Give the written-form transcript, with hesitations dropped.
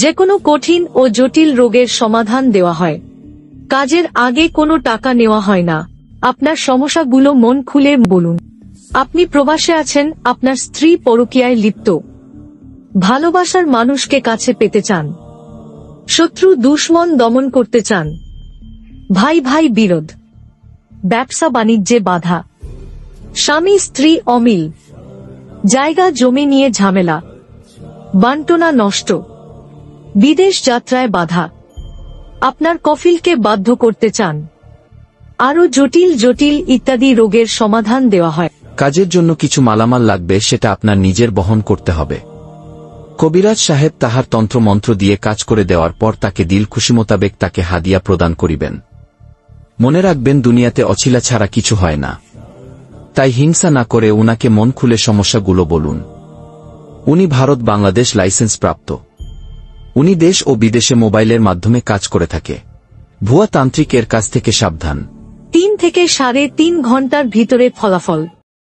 যেকোনো কঠিন ও জটিল রোগের সমাধান দেওয়া হয়। কাজের আগে কোনো টাকা নেওয়া হয় না। আপনার সমস্যাগুলো মন খুলে বলুন। আপনি প্রবাসে আছেন, আপনার স্ত্রী পরকীয়ায় লিপ্ত, ভালোবাসার মানুষকে কাছে পেতে চান, শত্রু দুশমন দমন করতে চান, ভাই ভাই বিরোধ, ব্যবসা বাণিজ্যে বাধা, স্বামী স্ত্রী অমিল, জায়গা জমি নিয়ে ঝামেলা, বান্টনা নষ্ট, বিদেশ যাত্রায় বাধা, আপনার কফিলকে বাধ্য করতে চান, আরো জটিল জটিল ইত্যাদি রোগের সমাধান দেওয়া হয়। কাজের জন্য কিছু মালামাল লাগবে, সেটা আপনার নিজের বহন করতে হবে। কবিরাজ সাহেব তাহার তন্ত্রমন্ত্র দিয়ে কাজ করে দেওয়ার পর তাকে দিল খুশি মোতাবেক তাকে হাদিয়া প্রদান করিবেন। মনে রাখবেন, দুনিয়াতে অছিলা ছাড়া কিছু হয় না। তাই হিংসা না করে উনাকে মন খুলে সমস্যাগুলো বলুন। উনি ভারত বাংলাদেশ লাইসেন্স প্রাপ্ত। উনি দেশ ও বিদেশে মোবাইলের মাধ্যমে কাজ করে থাকে। ভুয়া তান্ত্রিকের কাছ থেকে সাবধান। 3 থেকে 3.5 ঘন্টার ভিতরে ফলাফল।